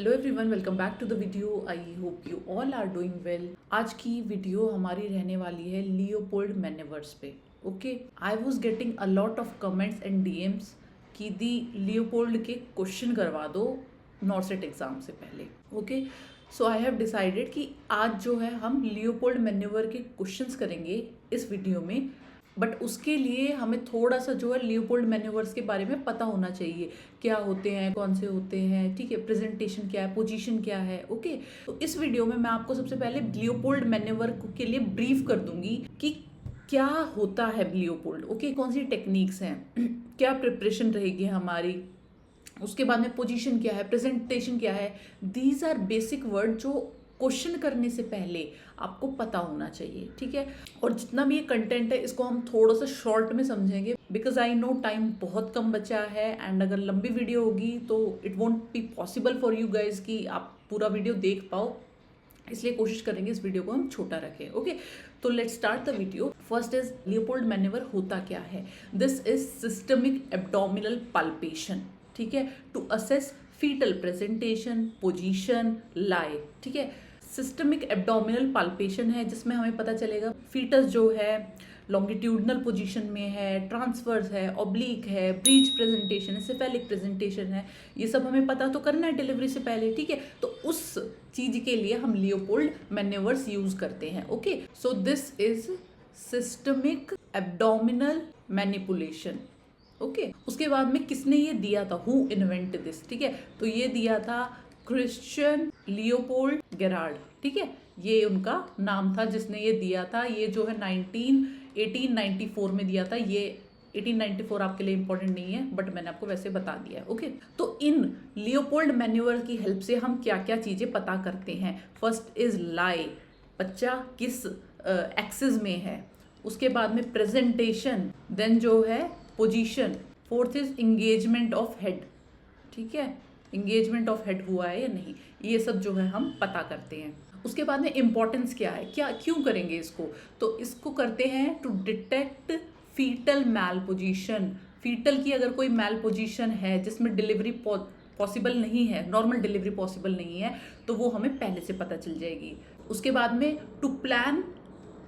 Hello everyone, welcome back to the video. I hope you all are doing well. आज की video हमारी रहने वाली है लियोपोल्ड मैन्यूवर्स पे। Okay, I was getting a lot of comments and DMs कि the Leopold के question करवा दो नॉर्सेट एग्जाम से पहले। Okay, so I have decided कि आज जो है हम लियोपोल्ड मैन्यूवर के क्वेश्चंस करेंगे इस वीडियो में। बट उसके लिए हमें थोड़ा सा जो है लियोपोल्ड मैन्यूवर्स के बारे में पता होना चाहिए, क्या होते हैं, कौन से होते हैं, ठीक है, प्रेजेंटेशन क्या है, पोजीशन क्या है। ओके, तो इस वीडियो में मैं आपको सबसे पहले लियोपोल्ड मैन्यूवर के लिए ब्रीफ कर दूंगी कि क्या होता है लियोपोल्ड। ओके, कौन सी टेक्निक्स हैं, क्या प्रिपरेशन रहेगी हमारी, उसके बाद में पोजीशन क्या है, प्रेजेंटेशन क्या है। दीज आर बेसिक वर्ड जो क्वेश्चन करने से पहले आपको पता होना चाहिए, ठीक है। और जितना भी ये कंटेंट है इसको हम थोड़ा सा शॉर्ट में समझेंगे बिकॉज आई नो टाइम बहुत कम बचा है एंड अगर लंबी वीडियो होगी तो it won't be possible for you guys कि आप पूरा वीडियो देख पाओ, इसलिए कोशिश करेंगे इस वीडियो को हम छोटा रखें। ओके, तो let's start the video. First is Leopold manoeuvre होता क्या है। This is systemic abdominal palpation, ठीक है, to assess fetal presentation, position, lie, ठीक है। सिस्टमिक एब्डोमिनल पल्पेशन है जिसमें हमें पता चलेगा फीटस जो है लॉन्गिट्यूडनल पोजीशन में है, ट्रांसवर्स है, ऑब्लिक है, ब्रीच प्रेजेंटेशन है, सिफेलिक प्रेजेंटेशन है। ये सब हमें पता तो करना है डिलीवरी से पहले, ठीक है। तो उस चीज के लिए हम लियोपोल्ड मैन्यूवर्स यूज करते हैं। Okay, so this is systemic abdominal manipulation. Okay, उसके बाद में किसने ये दिया था, हु इन्वेंट दिस, ठीक है। तो ये दिया था क्रिश्चियन लियोपोल्ड गेरार्ड, ठीक है, ये उनका नाम था जिसने ये दिया था। ये जो है 1894 में दिया था। ये 1894 आपके लिए इंपॉर्टेंट नहीं है बट मैंने आपको वैसे बता दिया है। ओके, तो इन लियोपोल्ड मैन्यूवर की हेल्प से हम क्या क्या चीजें पता करते हैं। फर्स्ट इज लाई, बच्चा किस एक्सिस में है। उसके बाद में प्रेजेंटेशन, देन जो है position, fourth is engagement of head, ठीक है, इंगेजमेंट ऑफ हेड हुआ है या नहीं, ये सब जो है हम पता करते हैं। उसके बाद में इंपॉर्टेंस क्या है, क्या क्यों करेंगे इसको, तो इसको करते हैं to detect fetal malposition. Fetal की अगर कोई मैल पोजीशन है जिसमें डिलीवरी पॉसिबल नहीं है, नॉर्मल डिलीवरी पॉसिबल नहीं है, तो वो हमें पहले से पता चल जाएगी। उसके बाद में टू प्लान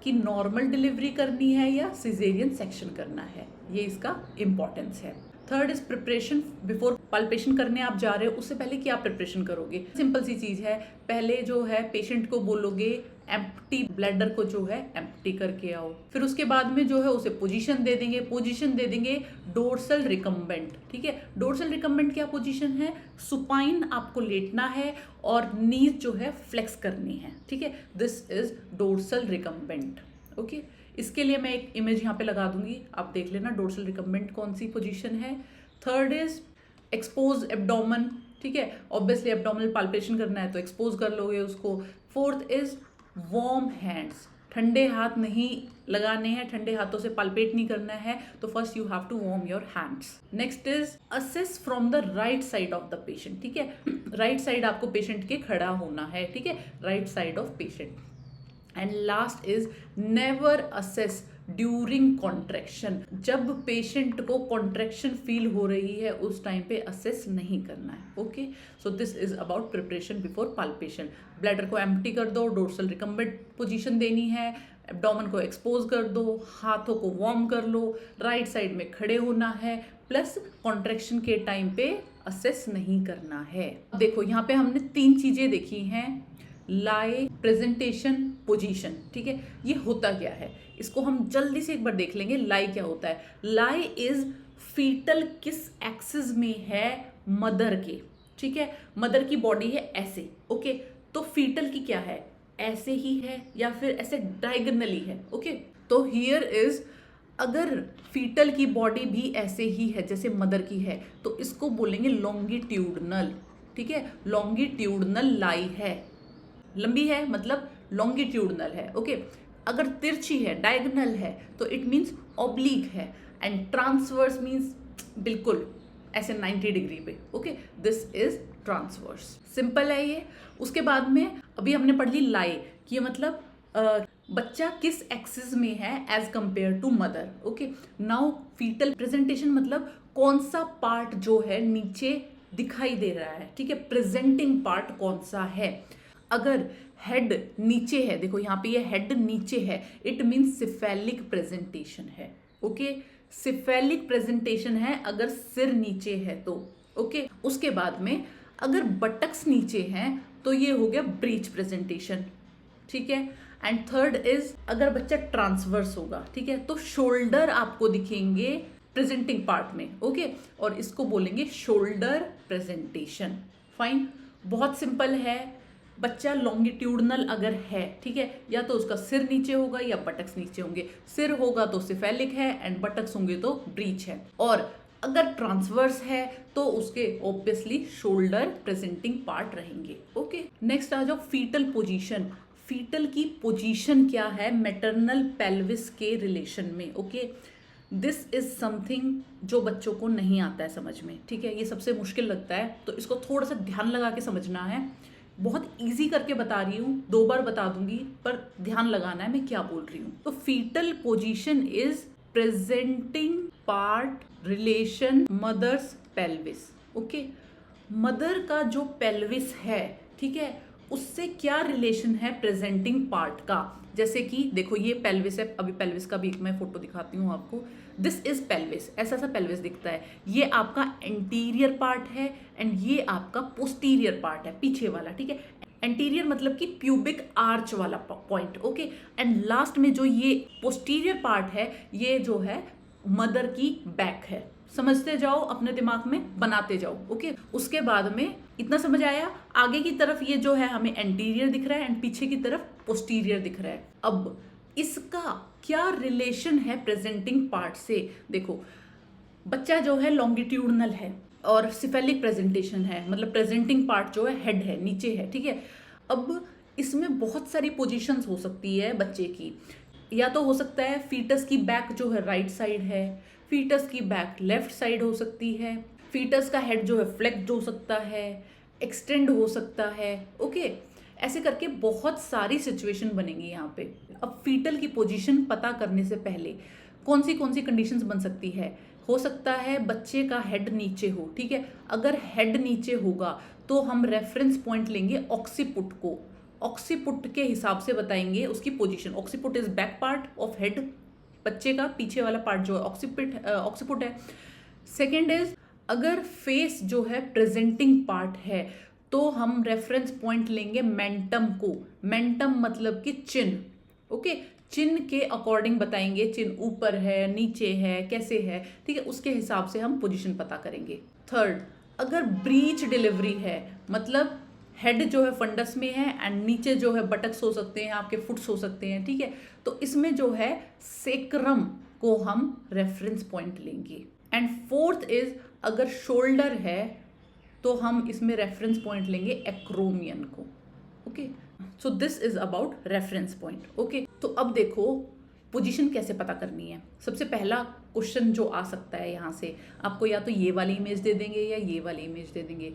कि नॉर्मल डिलीवरी करनी है या सिजेरियन सेक्शन करना है, ये इसका इंपॉर्टेंस है। Third is preparation. Before palpation करने आप जा रहे हो उससे पहले क्या प्रिपरेशन करोगे। सिंपल सी चीज है, पहले जो है पेशेंट को बोलोगे एम्प्टी ब्लैडर को जो है एम्प्टी करके आओ। फिर उसके बाद में जो है उसे पोजीशन दे देंगे, पोजीशन दे देंगे डोर्सल रिकम्बेंट, ठीक है। डोर्सल रिकम्बेंट क्या पोजीशन है, सुपाइन आपको लेटना है और नीज जो है फ्लेक्स करनी है, ठीक है। This is dorsal recumbent. Okay, इसके लिए मैं एक इमेज यहाँ पे लगा दूंगी, आप देख लेना डोर्सल रिकम्बेंट कौन सी पोजीशन है। थर्ड इज एक्सपोज एब्डोमन, ठीक है, ऑब्वियसली एब्डोमिनल पाल्पेशन करना है तो एक्सपोज कर लोगे उसको। फोर्थ इज वार्म हैंड्स, ठंडे हाथ नहीं लगाने हैं, ठंडे हाथों से पाल्पेट नहीं करना है, तो first you have to warm your hands. Next is assess from the right side of the patient, ठीक है, राइट साइड आपको पेशेंट के खड़ा होना है, ठीक है, right side of patient. And last is never assess during contraction. जब पेशेंट को कॉन्ट्रैक्शन फील हो रही है उस टाइम पे असेस नहीं करना है। Okay, so this is about preparation before palpation. Bladder को एम्प्टी कर दो, डोर्सल रिकम्बेंट पोजीशन देनी है, एब्डोमेन को एक्सपोज कर दो, हाथों को वार्म कर लो, राइट साइड में खड़े होना है, प्लस कॉन्ट्रैक्शन के टाइम पे असेस नहीं करना है। देखो यहाँ पे हमने 3 चीजें देखी हैं, लाई, प्रेजेंटेशन, पोजीशन, ठीक है। ये होता क्या है इसको हम जल्दी से एक बार देख लेंगे। लाई क्या होता है, लाई इज फीटल किस एक्सिस में है मदर के, ठीक है, मदर की बॉडी है ऐसे। ओके, तो फीटल की क्या है, ऐसे ही है या फिर ऐसे डायगोनली है। ओके, तो हियर इज अगर फीटल की बॉडी भी ऐसे ही है जैसे मदर की है तो इसको बोलेंगे लॉन्गिट्यूडनल, ठीक है, लॉन्गिट्यूडनल लाई है, लंबी है मतलब लॉन्गिट्यूडनल है। ओके, अगर तिरछी है, डायगोनल है, तो इट मीन्स ऑब्लिक है, एंड ट्रांसवर्स मीन्स बिल्कुल ऐसे 90 डिग्री पे। Okay, this is transverse. Simple है ये। उसके बाद में अभी हमने पढ़ ली लाई कि मतलब बच्चा किस एक्सिस में है as compare to mother. Okay, now fetal presentation मतलब कौन सा पार्ट जो है नीचे दिखाई दे रहा है, ठीक है। प्रेजेंटिंग पार्ट कौन सा है? अगर हेड नीचे है, देखो यहाँ पे ये हेड नीचे है, इट मीन्स सिफेलिक प्रेजेंटेशन है। ओके, सिफेलिक प्रेजेंटेशन है अगर सिर नीचे है तो। ओके, उसके बाद में अगर बटक्स नीचे हैं तो ये हो गया ब्रीच प्रेजेंटेशन, ठीक है। एंड थर्ड इज अगर बच्चा ट्रांसवर्स होगा, ठीक है, तो शोल्डर आपको दिखेंगे प्रेजेंटिंग पार्ट में। ओके, और इसको बोलेंगे शोल्डर प्रेजेंटेशन। फाइन, बहुत सिंपल है। बच्चा लॉन्गिट्यूडनल अगर है, ठीक है, या तो उसका सिर नीचे होगा या बटक्स नीचे होंगे। सिर होगा तो सिफेलिक है एंड बटक्स होंगे तो ब्रीच है। और अगर ट्रांसवर्स है तो उसके ऑब्वियसली शोल्डर प्रेजेंटिंग पार्ट रहेंगे। ओके, नेक्स्ट आ जाओ फीटल पोजीशन। फीटल की पोजीशन क्या है मैटरनल पेल्विस के रिलेशन में? ओके, दिस इज समथिंग जो बच्चों को नहीं आता है समझ में, ठीक है। ये सबसे मुश्किल लगता है, तो इसको थोड़ा सा ध्यान लगा के समझना है। बहुत इजी करके बता रही हूँ, 2 बार बता दूंगी, पर ध्यान लगाना है मैं क्या बोल रही हूँ। तो fetal position is presenting part relation mother's pelvis. Okay, mother का जो पेल्विस है, ठीक है, उससे क्या रिलेशन है प्रेजेंटिंग पार्ट का? जैसे कि देखो ये पेल्विस है, अभी पेल्विस का भी एक मैं फोटो दिखाती हूँ आपको। दिस इज पेल्विस, ऐसा सा पेल्विस दिखता है। ये आपका एंटीरियर पार्ट है एंड ये आपका पोस्टीरियर पार्ट है, पीछे वाला, ठीक है। एंटीरियर मतलब कि प्यूबिक आर्च वाला पॉइंट। ओके, एंड लास्ट में जो ये पोस्टीरियर पार्ट है, ये जो है मदर की बैक है। समझते जाओ, अपने दिमाग में बनाते जाओ। ओके, उसके बाद में इतना समझ आया, आगे की तरफ ये जो है हमें एंटीरियर दिख रहा है एंड पीछे की तरफ पोस्टीरियर दिख रहा है। अब इसका क्या रिलेशन है प्रेजेंटिंग पार्ट से? देखो, बच्चा जो है लॉन्गिट्यूडनल है और सिफेलिक प्रेजेंटेशन है, मतलब प्रेजेंटिंग पार्ट जो है हेड है, नीचे है, ठीक है। अब इसमें बहुत सारी पोजीशंस हो सकती है बच्चे की। या तो हो सकता है फीटस की बैक जो है राइट साइड है, फीटस की बैक लेफ्ट साइड हो सकती है, फीटस का हेड जो है फ्लेक्स्ड हो सकता है, एक्सटेंड हो सकता है। ओके, ऐसे करके बहुत सारी सिचुएशन बनेंगी यहाँ पे। अब फीटल की पोजीशन पता करने से पहले कौन सी कंडीशंस बन सकती है? हो सकता है बच्चे का हेड नीचे हो, ठीक है। अगर हेड नीचे होगा तो हम रेफरेंस पॉइंट लेंगे ऑक्सीपुट को। ऑक्सीपुट के हिसाब से बताएंगे उसकी position. Occiput is back part of head, बच्चे का पीछे वाला पार्ट जो है ऑक्सीपुट है। सेकेंड इज अगर फेस जो है प्रेजेंटिंग पार्ट है तो हम रेफरेंस पॉइंट लेंगे मेंटम को। मेंटम मतलब कि चिन। ओके, चिन के अकॉर्डिंग बताएंगे, चिन ऊपर है, नीचे है, कैसे है, ठीक है, उसके हिसाब से हम पोजीशन पता करेंगे। थर्ड, अगर ब्रीच डिलीवरी है, मतलब हेड जो है फंडस में है एंड नीचे जो है बटक्स हो सकते हैं, आपके फुट्स हो सकते हैं, ठीक है, तो इसमें जो है सेक्रम को हम रेफरेंस पॉइंट लेंगे। एंड फोर्थ इज अगर शोल्डर है तो हम इसमें रेफरेंस पॉइंट लेंगे एक्रोमियन को। Okay, so this is about reference point. Okay, तो अब देखो पोजीशन कैसे पता करनी है। सबसे पहला क्वेश्चन जो आ सकता है यहाँ से, आपको या तो ये वाली इमेज दे देंगे या ये वाली इमेज दे देंगे।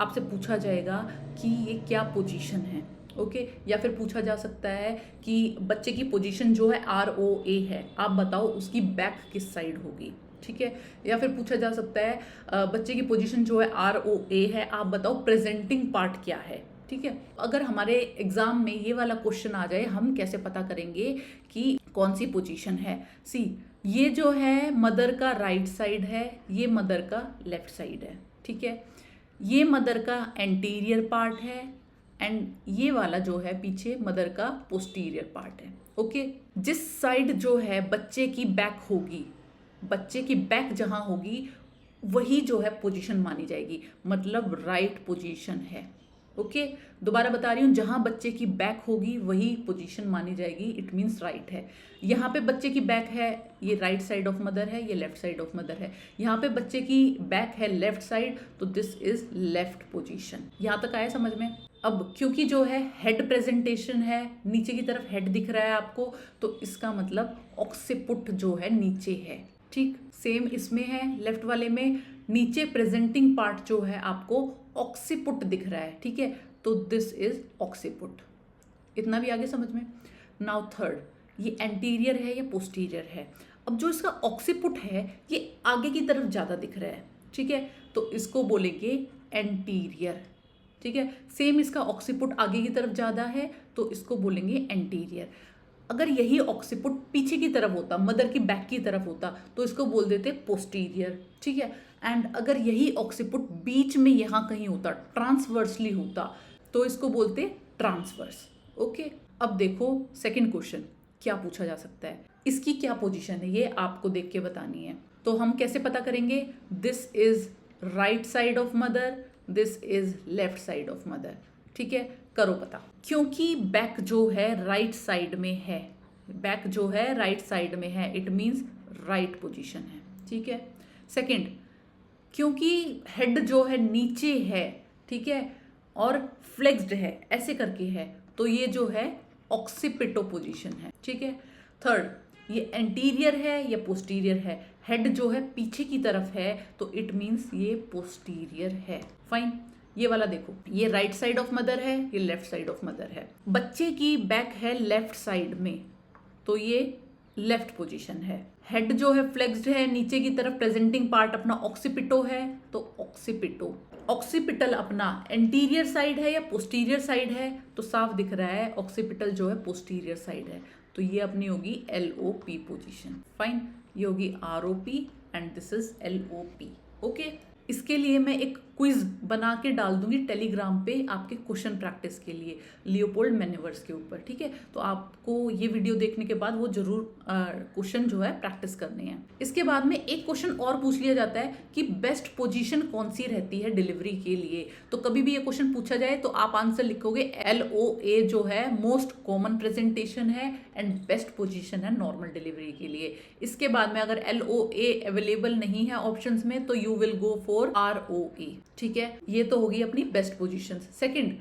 आपसे पूछा जाएगा कि ये क्या पोजीशन है। ओके, या फिर पूछा जा सकता है कि बच्चे की पोजीशन जो है ROA है, आप बताओ उसकी बैक किस साइड होगी, ठीक है। या फिर पूछा जा सकता है बच्चे की पोजीशन जो है ROA है, आप बताओ प्रेजेंटिंग पार्ट क्या है, ठीक है। अगर हमारे एग्जाम में ये वाला क्वेश्चन आ जाए, हम कैसे पता करेंगे कि कौन सी पोजीशन है? सी, ये जो है मदर का राइट साइड है, ये मदर का लेफ्ट साइड है, ठीक है। ये मदर का एंटीरियर पार्ट है एंड ये वाला जो है पीछे मदर का पोस्टीरियर पार्ट है। ओके, जिस साइड जो है बच्चे की बैक होगी, बच्चे की बैक जहां होगी वही जो है पोजीशन मानी जाएगी, मतलब राइट पोजीशन है। ओके, दोबारा बता रही हूँ, जहां बच्चे की बैक होगी वही पोजीशन मानी जाएगी, इट मीन्स राइट है। यहाँ पे बच्चे की बैक है, ये राइट साइड ऑफ मदर है, ये लेफ्ट साइड ऑफ मदर है। यहाँ पे बच्चे की बैक है लेफ्ट साइड, तो दिस इज लेफ्ट पोजीशन। यहाँ तक आया समझ में? अब क्योंकि जो है हेड प्रेजेंटेशन है, नीचे की तरफ हेड दिख रहा है आपको, तो इसका मतलब ऑक्सीपुट जो है नीचे है, ठीक। सेम इसमें है, लेफ्ट वाले में नीचे प्रेजेंटिंग पार्ट जो है आपको ऑक्सीपुट दिख रहा है, ठीक है, तो दिस इज ऑक्सीपुट। इतना भी आगे समझ में? नाउ थर्ड, ये एंटीरियर है या पोस्टीरियर है? अब जो इसका ऑक्सीपुट है ये आगे की तरफ ज़्यादा दिख रहा है, ठीक है, तो इसको बोलेंगे एंटीरियर। ठीक है, सेम इसका ऑक्सीपुट आगे की तरफ ज़्यादा है तो इसको बोलेंगे एंटीरियर। अगर यही ऑक्सीपुट पीछे की तरफ होता, मदर की बैक की तरफ होता, तो इसको बोल देते पोस्टीरियर। ठीक है, एंड अगर यही ऑक्सीपुट बीच में यहाँ कहीं होता, ट्रांसवर्सली होता, तो इसको बोलते ट्रांसवर्स। ओके, अब देखो सेकंड क्वेश्चन क्या पूछा जा सकता है, इसकी क्या पोजीशन है ये आपको देख के बतानी है। तो हम कैसे पता करेंगे, this is right side of mother, this is left side of mother. ठीक है, करो पता। क्योंकि बैक जो है राइट साइड में है, बैक जो है राइट साइड में है, इट मीन्स राइट पोजीशन है। ठीक है, सेकंड, क्योंकि हेड जो है नीचे है, ठीक है, और फ्लेक्स्ड है, ऐसे करके है, तो ये जो है ऑक्सीपिटो पोजीशन है। ठीक है, थर्ड, ये एंटीरियर है या पोस्टीरियर है, हेड जो है पीछे की तरफ है, तो इट मीन्स ये पोस्टीरियर है। फाइन, ये वाला देखो, ये राइट साइड ऑफ मदर है, ये लेफ्ट साइड ऑफ मदर है। बच्चे की बैक है लेफ्ट साइड में, तो ये लेफ्ट पोजीशन है। हेड जो है फ्लेक्स्ड है नीचे की तरफ, प्रेजेंटिंग पार्ट अपना ऑक्सीपिटो है, तो ऑक्सीपिटो। ऑक्सीपिटल अपना एंटीरियर साइड है या पोस्टीरियर साइड है, तो साफ दिख रहा है ऑक्सीपिटल जो है पोस्टीरियर साइड है, तो ये अपनी होगी LOP पोजीशन। फाइन, ये होगी ROP and this is LOP। Okay, इसके लिए मैं एक क्विज बना के डाल दूंगी टेलीग्राम पे आपके क्वेश्चन प्रैक्टिस के लिए, लियोपोल्ड मैन्यूवर्स के ऊपर। ठीक है, तो आपको ये वीडियो देखने के बाद वो जरूर क्वेश्चन जो है प्रैक्टिस करने हैं। इसके बाद में एक क्वेश्चन और पूछ लिया जाता है कि बेस्ट पोजीशन कौन सी रहती है डिलीवरी के लिए। तो कभी भी ये क्वेश्चन पूछा जाए तो आप आंसर लिखोगे LOA जो है मोस्ट कॉमन प्रेजेंटेशन है एंड बेस्ट पोजीशन है नॉर्मल डिलीवरी के लिए। इसके बाद में अगर LOA अवेलेबल नहीं है ऑप्शंस में, तो you will go for ROA। ठीक है, ये तो होगी अपनी best positions. Second,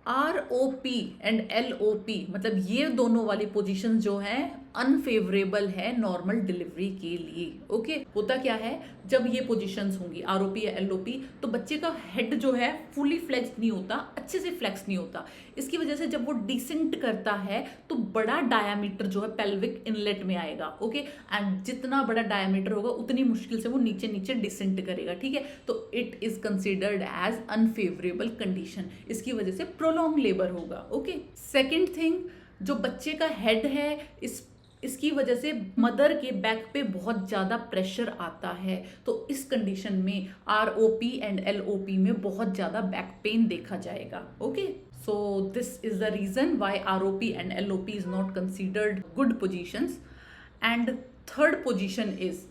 ROP and LOP, मतलब ये दोनों वाली पोजीशंस जो हैं अनफेवरेबल है नॉर्मल डिलीवरी के लिए। ओके, होता क्या है, जब ये पोजीशंस होंगी ROP या LOP, तो बच्चे का हेड जो है फुली फ्लेक्स नहीं होता, अच्छे से फ्लेक्स नहीं होता। इसकी वजह से जब वो डिसेंट करता है तो बड़ा डायामीटर जो है पेल्विक इनलेट में आएगा। ओके, एंड जितना बड़ा डायामीटर होगा उतनी मुश्किल से वो नीचे नीचे डिसेंट करेगा। ठीक है, तो it is considered as unfavourable condition, इसकी वजह से प्रोलॉन्ग लेबर होगा। ओके, सेकेंड थिंग, जो बच्चे का हेड है इसकी वजह से मदर के बैक पे बहुत ज़्यादा प्रेशर आता है, तो इस कंडीशन में ROP एंड LOP में बहुत ज़्यादा बैक पेन देखा जाएगा। Okay, so this is the reason why ROP and LOP is not considered good positions. And third position is,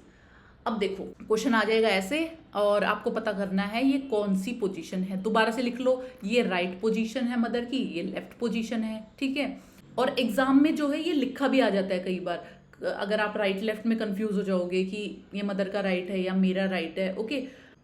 अब देखो क्वेश्चन आ जाएगा ऐसे और आपको पता करना है ये कौन सी पोजीशन है। दोबारा से लिख लो, ये राइट पोजीशन है मदर की, ये लेफ्ट पोजीशन है। ठीक है, और एग्जाम में जो है ये लिखा भी आ जाता है कई बार, अगर आप राइट लेफ्ट में कंफ्यूज हो जाओगे कि ये मदर का राइट है या मेरा राइट है। ओके,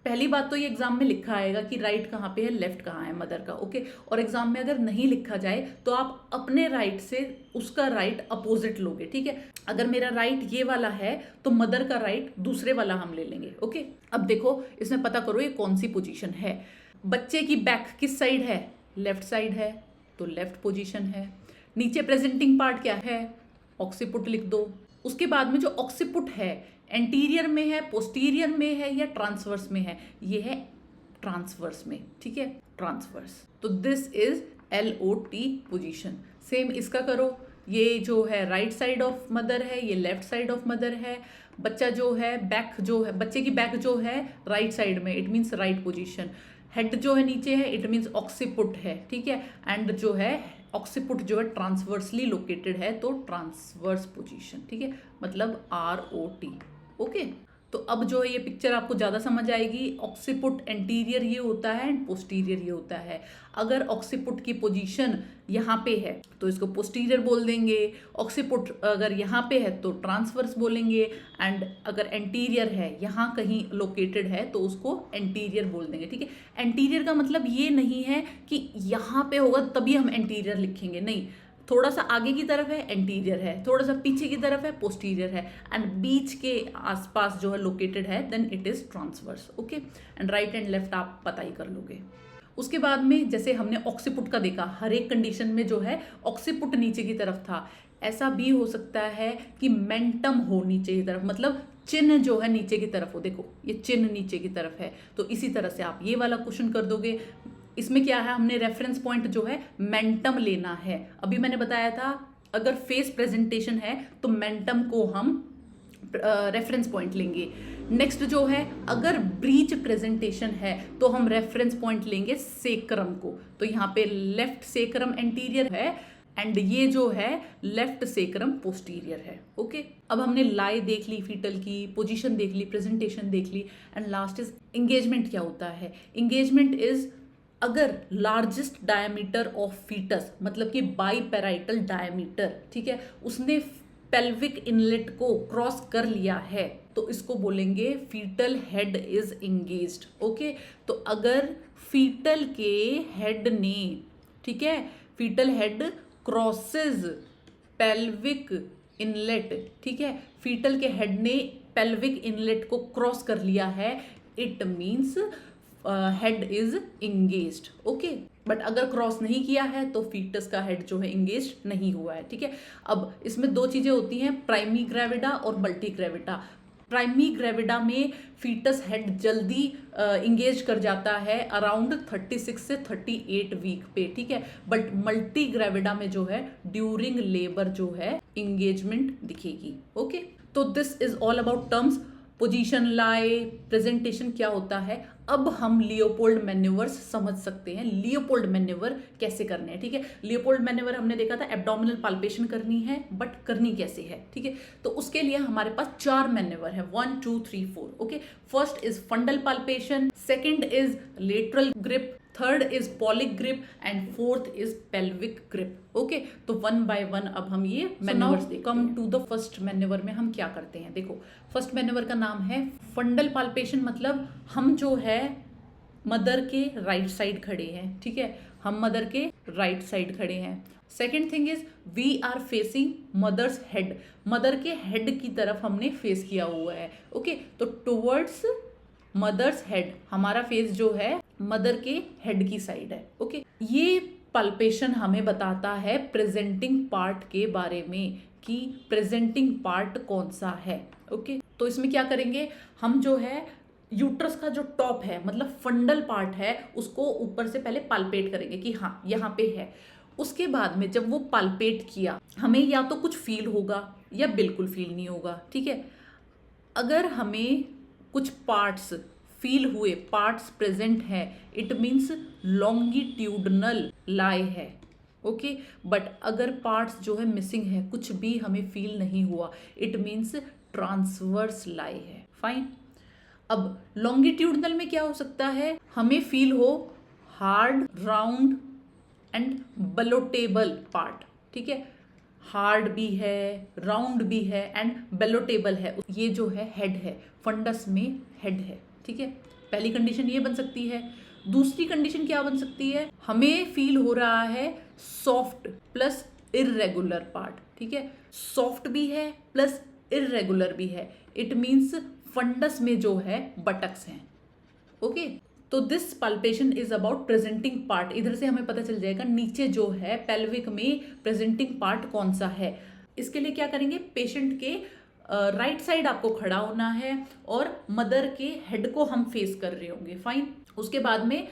पहली बात तो ये एग्जाम में लिखा आएगा कि राइट कहाँ पे है, लेफ्ट कहाँ है मदर का। ओके, और एग्जाम में अगर नहीं लिखा जाए तो आप अपने राइट से उसका राइट अपोजिट लोगे। ठीक है, अगर मेरा राइट ये वाला है तो मदर का राइट दूसरे वाला हम ले लेंगे। ओके, अब देखो इसमें पता करो ये कौन सी पोजीशन है। बच्चे की बैक किस साइड है, लेफ्ट साइड है, तो लेफ्ट पोजीशन है। नीचे प्रेजेंटिंग पार्ट क्या है, ऑक्सीपुट लिख दो। उसके बाद में जो ऑक्सीपुट है एंटीरियर में है, पोस्टीरियर में है या ट्रांसवर्स में है, ये है ट्रांसवर्स में। ठीक है, ट्रांसवर्स, तो this is LOT position. Same इसका करो, ये जो है राइट साइड ऑफ मदर है, ये लेफ्ट साइड ऑफ मदर है। बच्चा जो है बैक जो है, बच्चे की बैक जो है राइट साइड में, it means right position. Head जो है नीचे है, इट मीन्स ऑक्सीपुट है। ठीक है, एंड जो है ऑक्सीपुट जो है ट्रांसवर्सली लोकेटेड है, तो ट्रांसवर्स पोजीशन। ठीक है, मतलब ROT। ओके, तो अब जो है ये पिक्चर आपको ज़्यादा समझ आएगी। ऑक्सीपुट एंटीरियर ये होता है एंड पोस्टीरियर ये होता है। अगर ऑक्सीपुट की पोजीशन यहाँ पे है तो इसको पोस्टीरियर बोल देंगे, ऑक्सीपुट अगर यहाँ पे है तो ट्रांसवर्स बोलेंगे, एंड अगर एंटीरियर है यहाँ कहीं लोकेटेड है तो उसको एंटीरियर बोल देंगे। ठीक है, एंटीरियर का मतलब ये नहीं है कि यहाँ पे होगा तभी हम एंटीरियर लिखेंगे, नहीं, थोड़ा सा आगे की तरफ है एंटीरियर है, थोड़ा सा पीछे की तरफ है पोस्टीरियर है, एंड बीच के आसपास जो है लोकेटेड है, then it is transverse. Okay, and right and left आप पता ही कर लोगे। उसके बाद में जैसे हमने ऑक्सीपुट का देखा, हर एक कंडीशन में जो है ऑक्सीपुट नीचे की तरफ था। ऐसा भी हो सकता है कि मेंटम हो नीचे की तरफ, मतलब चिन्ह जो है नीचे की तरफ हो, देखो ये चिन्ह नीचे की तरफ है, तो इसी तरह से आप ये वाला क्वेश्चन कर दोगे। इसमें क्या है, हमने रेफरेंस पॉइंट जो है मेंटम लेना है। अभी मैंने बताया था अगर फेस प्रेजेंटेशन है तो मेंटम को हम रेफरेंस पॉइंट लेंगे। नेक्स्ट जो है अगर ब्रीच प्रेजेंटेशन है तो हम रेफरेंस पॉइंट लेंगे सेक्रम को। तो यहाँ पे लेफ्ट सेक्रम एंटीरियर है एंड ये जो है लेफ्ट सेक्रम पोस्टीरियर है। ओके, अब हमने लाई देख ली, फीटल की पोजीशन देख ली, प्रेजेंटेशन देख ली एंड लास्ट इज एंगेजमेंट। क्या होता है एंगेजमेंट? इज अगर लार्जेस्ट डायमीटर ऑफ फीटस, मतलब कि बाईपैराइटल डायमीटर, ठीक है, उसने पेल्विक इनलेट को क्रॉस कर लिया है तो इसको बोलेंगे fetal head is engaged. Okay, तो अगर फीटल के हेड ने, ठीक है, fetal head crosses pelvic inlet, ठीक है, फीटल के हेड ने पेल्विक इनलेट को क्रॉस कर लिया है, it means head is engaged. Okay, but अगर क्रॉस नहीं किया है तो फीटस का हेड जो है एंगेज्ड नहीं हुआ है। ठीक है, अब इसमें दो चीजें होती हैं, प्राइमी ग्रेविडा और मल्टी ग्रेविडा। प्राइमी ग्रेविडा में फीटस हेड जल्दी इंगेज कर जाता है अराउंड 36 से 38 वीक पे, ठीक है, बट मल्टी ग्रेविडा में जो है ड्यूरिंग लेबर जो है इंगेजमेंट दिखेगी। ओके, तो this is all about terms. Position, lie, presentation क्या होता है। अब हम लियोपोल्ड मैन्यूवर्स समझ सकते हैं, लियोपोल्ड मैन्यूवर कैसे करने हैं। ठीक है, लियोपोल्ड मैन्यूवर हमने देखा था एब्डोमिनल पाल्पेशन करनी है, बट करनी कैसे है। ठीक है, तो उसके लिए हमारे पास 4 मैन्यूवर है, 1 2 3 4। Okay, first is fundal palpation, second is lateral grip, third is Pawlik grip and fourth is pelvic grip. Okay, तो वन बाय वन अब हम ये मैन्यूवर्स देखते हैं। Come to the first manoeuvre में हम क्या करते हैं। देखो, फर्स्ट मैन्यूवर का नाम है फंडल पाल्पेशन, मतलब हम जो है मदर के राइट साइड खड़े हैं। ठीक है, हम मदर के राइट साइड खड़े हैं। Second thing is we are facing mother's head, mother के हेड की तरफ हमने फेस किया हुआ है। ओके, तो टुवर्ड्स मदर्स हेड, हमारा फेस जो है मदर के हेड की साइड है। ओके, ये पल्पेशन हमें बताता है प्रेजेंटिंग पार्ट के बारे में कि प्रेजेंटिंग पार्ट कौन सा है। ओके, तो इसमें क्या करेंगे हम, जो है यूट्रस का जो टॉप है, मतलब फंडल पार्ट है, उसको ऊपर से पहले पाल्पेट करेंगे कि हाँ यहाँ पे है। उसके बाद में जब वो पाल्पेट किया, हमें या तो कुछ फील होगा या बिल्कुल फील नहीं होगा। ठीक है, अगर हमें कुछ पार्ट्स फील हुए, पार्ट्स प्रेजेंट है, इट मीन्स लॉन्गिट्यूडनल लाई है। ओके, बट अगर पार्ट्स जो है मिसिंग है, कुछ भी हमें फील नहीं हुआ, इट मीन्स ट्रांसवर्स लाई है। फाइन, अब लॉन्गिट्यूडनल में क्या हो सकता है, हमें फील हो हार्ड, राउंड एंड बलोटेबल पार्ट। ठीक है, हार्ड भी है, राउंड भी है एंड बेलोटेबल है। ये जो है हेड है, फंडस में हेड है। ठीक है, पहली कंडीशन ये बन सकती है। दूसरी कंडीशन क्या बन सकती है, हमें फील हो रहा है सॉफ्ट प्लस इररेगुलर पार्ट। ठीक है, सॉफ्ट भी है प्लस इररेगुलर भी है, इट मीन्स फंडस में जो है बटक्स हैं। ओके, तो this palpation is about presenting part. इधर से हमें पता चल जाएगा नीचे जो है पेल्विक में प्रेजेंटिंग पार्ट कौन सा है। इसके लिए क्या करेंगे, पेशेंट के राइट साइड आपको खड़ा होना है और मदर के हेड को हम फेस कर रहे होंगे। फाइन, उसके बाद में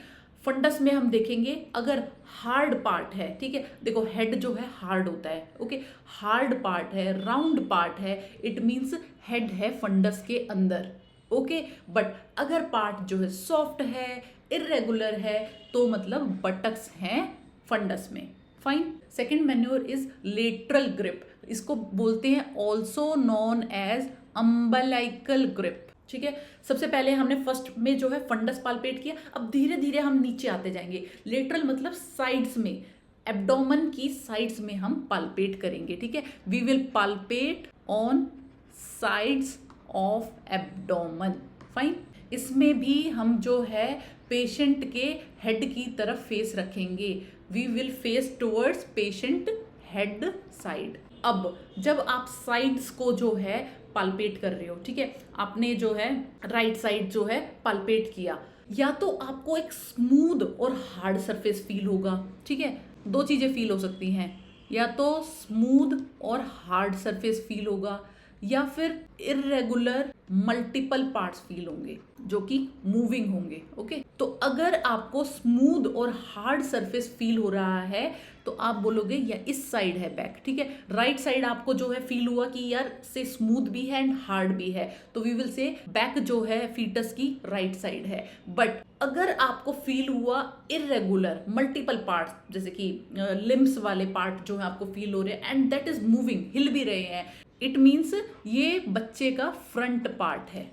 फंडस में हम देखेंगे अगर हार्ड पार्ट है। ठीक है, देखो हेड जो है हार्ड होता है। ओके, हार्ड पार्ट है, राउंड पार्ट है, इट मीन्स हेड है फंडस के अंदर। ओके, बट अगर पार्ट जो है सॉफ्ट है, इरेगुलर है, तो मतलब बटक्स हैं फंडस में। Fine, second manoeuvre is lateral grip, इसको बोलते हैं also known as umbilical grip. ठीक है, सबसे पहले हमने फर्स्ट में जो है फंडस पाल्पेट किया, अब धीरे धीरे हम नीचे आते जाएंगे। लेटरल मतलब साइड्स में, एब्डोमेन की साइड्स में हम पाल्पेट करेंगे। ठीक है, we will palpate on sides of abdomen. Fine, इसमें भी हम जो है पेशेंट के हेड की तरफ फेस रखेंगे, we will face towards patient head side. अब जब आप साइड्स को जो है पाल्पेट कर रहे हो, ठीक है, आपने जो है राइट साइड जो है पाल्पेट किया, या तो आपको एक स्मूथ और हार्ड सरफेस फील होगा। ठीक है, दो चीजें फील हो सकती हैं, या तो स्मूथ और हार्ड सरफेस फील होगा, या फिर इर्रेगुलर मल्टीपल पार्ट्स फील होंगे जो कि मूविंग होंगे। ओके, तो अगर आपको स्मूथ और हार्ड सरफेस फील हो रहा है तो आप बोलोगे या इस साइड है बैक। ठीक है, राइट साइड आपको जो है फील हुआ कि यार से स्मूथ भी है एंड हार्ड भी है, तो वी विल से बैक जो है फीटस की राइट साइड है। बट अगर आपको फील हुआ इरेगुलर मल्टीपल पार्ट्स, जैसे कि लिम्स वाले पार्ट जो है आपको फील हो रहे हैं एंड दैट इज मूविंग, हिल भी रहे हैं, इट मीन्स ये बच्चे का फ्रंट पार्ट है।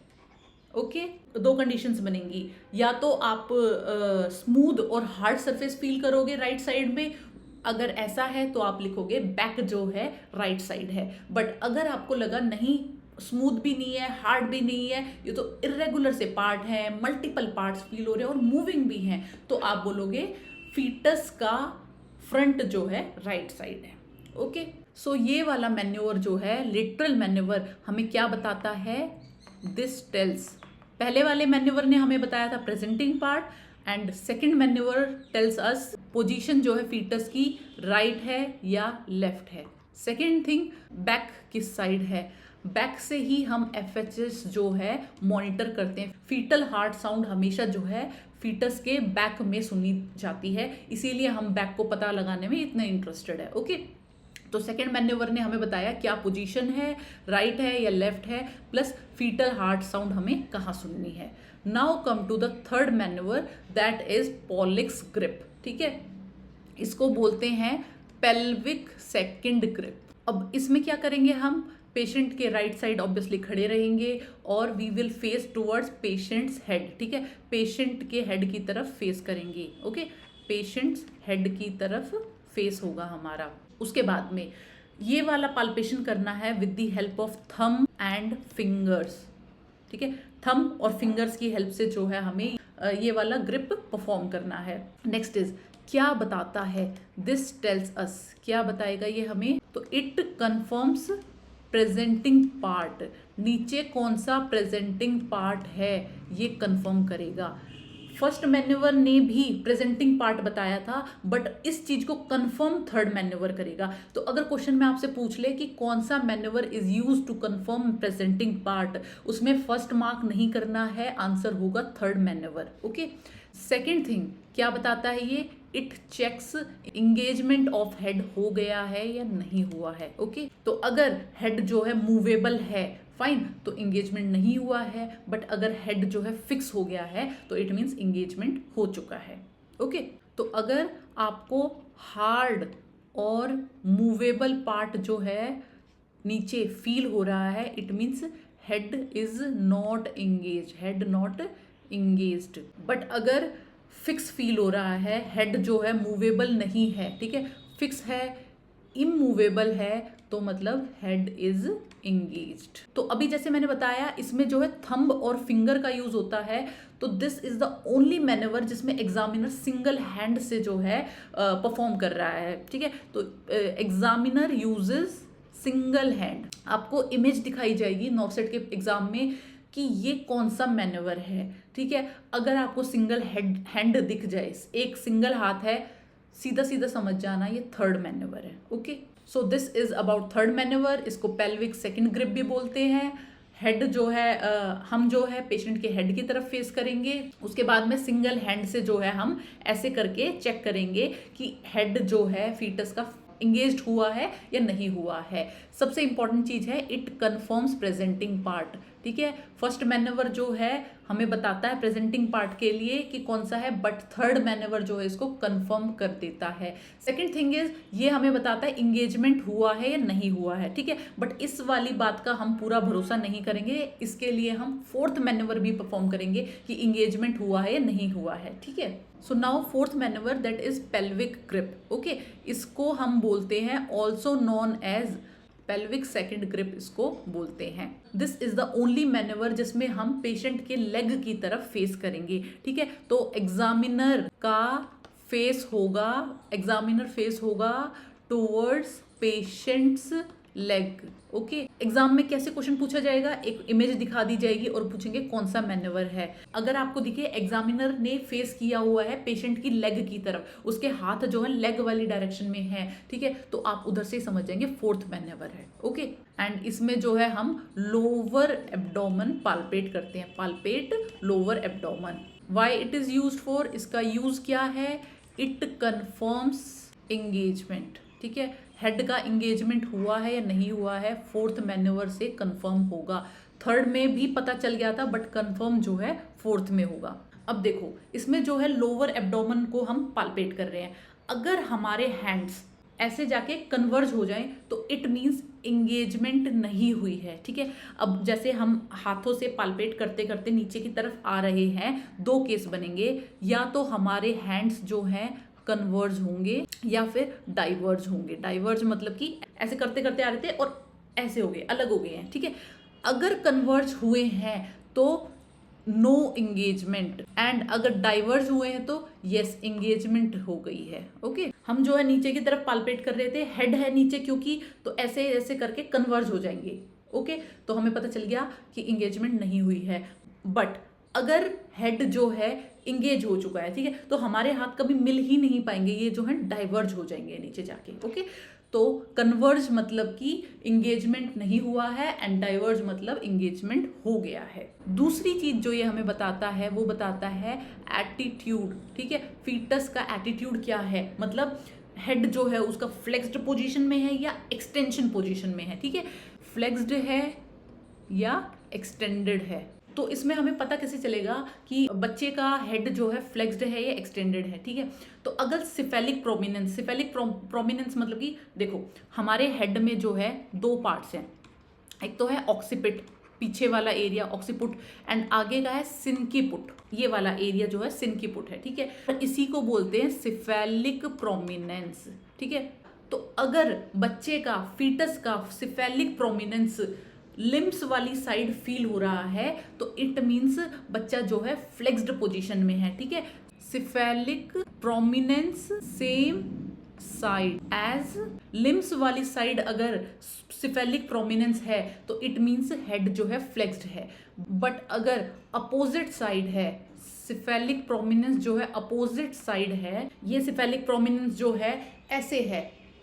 ओके, दो कंडीशंस बनेंगी, या तो आप स्मूथ और हार्ड सरफेस फील करोगे राइट साइड में, अगर ऐसा है तो आप लिखोगे बैक जो है राइट साइड है। बट अगर आपको लगा नहीं स्मूथ भी नहीं है हार्ड भी नहीं है, ये तो इरेगुलर से पार्ट है, मल्टीपल पार्ट्स फील हो रहे हैं और मूविंग भी हैं, तो आप बोलोगे फीटस का फ्रंट जो है राइट साइड है। ओके, सो ये वाला मैन्योवर जो है लिटरल मैन्योवर हमें क्या बताता है, दिस टेल्स। पहले वाले मैन्योवर ने हमें बताया था presenting part and second manoeuvre tells us position जो है फीटस की राइट है या लेफ्ट है। सेकंड थिंग, बैक किस साइड है, बैक से ही हम FHS जो है मॉनिटर करते हैं। फीटल हार्ट साउंड हमेशा जो है फीटस के बैक में सुनी जाती है, इसीलिए हम बैक को पता लगाने में इतने इंटरेस्टेड है। ओके, तो सेकेंड मैन्योवर ने हमें बताया क्या पोजीशन है, राइट है या लेफ्ट है, प्लस फीटल हार्ट साउंड हमें कहाँ सुननी है। Now come to the third manoeuvre, that is Pawlik's grip. ठीक है, इसको बोलते हैं पेल्विक सेकंड ग्रिप। अब इसमें क्या करेंगे हम, पेशेंट के राइट साइड ऑब्वियसली खड़े रहेंगे और we will face towards patient's head. ठीक है, पेशेंट के हेड की तरफ फेस करेंगे। ओके, पेशेंट्स हेड की तरफ फेस होगा हमारा। उसके बाद में ये वाला पाल्पेशन करना है with the help of thumb and fingers. ठीक है, थंब और फिंगर्स की हेल्प से जो है हमें ये वाला ग्रिप परफॉर्म करना है। नेक्स्ट इज क्या बताता है, दिस टेल्स अस, क्या बताएगा ये हमें, तो इट कंफर्म्स प्रेजेंटिंग पार्ट। नीचे कौन सा प्रेजेंटिंग पार्ट है ये कंफर्म करेगा। फर्स्ट मैन्योवर ने भी प्रेजेंटिंग पार्ट बताया था, बट इस चीज को कंफर्म थर्ड मैन्योवर करेगा। तो अगर क्वेश्चन में आपसे पूछ ले कि कौन सा manoeuvre is use to confirm presenting part, उसमें फर्स्ट मार्क नहीं करना है, आंसर होगा third manoeuvre. Okay, second thing क्या बताता है ये, it checks engagement of head हो गया है या नहीं हुआ है। ओके, तो अगर हेड जो है मूवेबल है फाइन, तो इंगेजमेंट नहीं हुआ है, बट अगर हेड जो है फिक्स हो गया है तो इट मीन्स इंगेजमेंट हो चुका है। ओके, तो अगर आपको हार्ड और मूवेबल पार्ट जो है नीचे फील हो रहा है, it means head is not engage, head not engaged. But अगर फिक्स फील हो रहा है, हेड जो है मूवेबल नहीं है, ठीक है, फिक्स है, इमूवेबल है, तो मतलब हेड इज एंगेज्ड। तो अभी जैसे मैंने बताया इसमें जो है थंब और फिंगर का यूज होता है, तो this is the only manoeuvre जिसमें एग्जामिनर सिंगल हैंड से जो है परफॉर्म कर रहा है। ठीक है, तो एग्जामिनर यूजेस सिंगल हैंड। आपको इमेज दिखाई जाएगी नॉर्सेट के एग्जाम में कि ये कौन सा मैन्योवर है। ठीक है, अगर आपको सिंगल हैंड दिख जाए, एक सिंगल हाथ है, सीधा सीधा समझ जाना ये थर्ड मैन्योवर है। Okay, so this is about third manoeuvre. इसको पेल्विक सेकंड ग्रिप भी बोलते हैं। हेड जो है हम जो है पेशेंट के हेड की तरफ फेस करेंगे, उसके बाद में सिंगल हैंड से जो है हम ऐसे करके चेक करेंगे कि हेड जो है फीटस का इंगेज्ड हुआ है या नहीं हुआ है। सबसे इंपॉर्टेंट चीज है इट कंफर्म्स प्रेजेंटिंग पार्ट। ठीक है, फर्स्ट मैन्योवर जो है हमें बताता है प्रेजेंटिंग पार्ट के लिए कि कौन सा है, बट थर्ड मैन्योवर जो है इसको कंफर्म कर देता है। सेकंड थिंग इज ये हमें बताता है इंगेजमेंट हुआ है या नहीं हुआ है। ठीक है, बट इस वाली बात का हम पूरा भरोसा नहीं करेंगे, इसके लिए हम फोर्थ मैन्योवर भी परफॉर्म करेंगे कि इंगेजमेंट हुआ है या नहीं हुआ है। ठीक है, so now fourth manoeuvre that is pelvic grip. Okay, इसको हम बोलते हैं also known as pelvic second grip, इसको बोलते हैं। This is the only manoeuvre जिसमें हम पेशेंट के लेग की तरफ फेस करेंगे। ठीक है, तो एग्जामिनर का फेस होगा, एग्जामिनर फेस होगा towards patients leg. Okay, exam में कैसे क्वेश्चन पूछा जाएगा, एक इमेज दिखा दी जाएगी और पूछेंगे कौन सा मैन्यूवर है। अगर आपको दिखे एग्जामिनर ने फेस किया हुआ है पेशेंट की लेग की तरफ, उसके हाथ जो है लेग वाली डायरेक्शन में है, ठीक है, तो आप उधर से समझ जाएंगे फोर्थ मैन्यूवर है। ओके, एंड इसमें जो है हम लोअर एब्डोमेन पाल्पेट करते हैं, palpate lower abdomen. Why it is used for, इसका यूज क्या है, इट कंफर्म्स एंगेजमेंट। ठीक है, हेड का एंगेजमेंट हुआ है या नहीं हुआ है, फोर्थ मैन्यूवर से कंफर्म होगा। थर्ड में भी पता चल गया था बट कंफर्म जो है फोर्थ में होगा। अब देखो इसमें जो है लोअर एब्डोमेन को हम पाल्पेट कर रहे हैं, अगर हमारे हैंड्स ऐसे जाके कन्वर्ज हो जाएं तो इट मीन्स एंगेजमेंट नहीं हुई है। ठीक है, अब जैसे हम हाथों से पाल्पेट करते करते नीचे की तरफ आ रहे हैं, दो केस बनेंगे, या तो हमारे हैंड्स जो हैं कन्वर्ज होंगे या फिर डाइवर्ज होंगे। डाइवर्ज मतलब कि ऐसे करते करते आ रहे थे और ऐसे हो गए, अलग हो गए हैं। ठीक है, अगर कन्वर्ज हुए हैं तो नो एंगेजमेंट, एंड अगर डाइवर्ज हुए हैं तो यस एंगेजमेंट हो गई है। ओके, हम जो है नीचे की तरफ पाल्पेट कर रहे थे, हेड है नीचे क्योंकि, तो ऐसे ऐसे करके कन्वर्ज हो जाएंगे। ओके, तो हमें पता चल गया कि एंगेजमेंट नहीं हुई है। बट अगर हेड जो है इंगेज हो चुका है, ठीक है, तो हमारे हाथ कभी मिल ही नहीं पाएंगे, ये जो है डाइवर्ज हो जाएंगे नीचे जाके। ओके, तो कन्वर्ज मतलब कि इंगेजमेंट नहीं हुआ है एंड डाइवर्ज मतलब इंगेजमेंट हो गया है। दूसरी चीज जो ये हमें बताता है वो बताता है एटीट्यूड। ठीक है, फीटस का एटीट्यूड क्या है, मतलब हेड जो है उसका फ्लेक्स्ड पोजीशन में है या एक्सटेंशन पोजीशन में है। ठीक है, फ्लेक्स्ड है या एक्सटेंडेड है, तो इसमें हमें पता कैसे चलेगा कि बच्चे का हेड जो है फ्लेक्स्ड है या एक्सटेंडेड है। ठीक है, तो अगर सिफेलिक प्रोमिनेंस, सिफेलिक प्रोमिनेंस मतलब कि देखो हमारे हेड में जो है दो पार्ट्स हैं, एक तो है ऑक्सीपिट, पीछे वाला एरिया ऑक्सीपुट, एंड आगे का है सिनकीपुट, ये वाला एरिया जो है सिनकीपुट है। ठीक है, और इसी को बोलते हैं सिफेलिक प्रोमिनेंस। ठीक है, तो अगर बच्चे का, फीटस का सिफेलिक प्रोमिनेंस लिम्स वाली साइड फील हो रहा है तो इट मीन्स बच्चा जो है फ्लेक्स्ड पोजीशन में है। ठीक है, cephalic prominence same side as limbs वाली साइड, अगर सिफेलिक प्रोमिनेंस है तो इट मीन्स हेड जो है फ्लेक्स्ड है। बट अगर अपोजिट साइड है, सिफेलिक प्रोमिनेंस जो है अपोजिट साइड है, ये सिफेलिक प्रोमिनेंस जो है ऐसे है,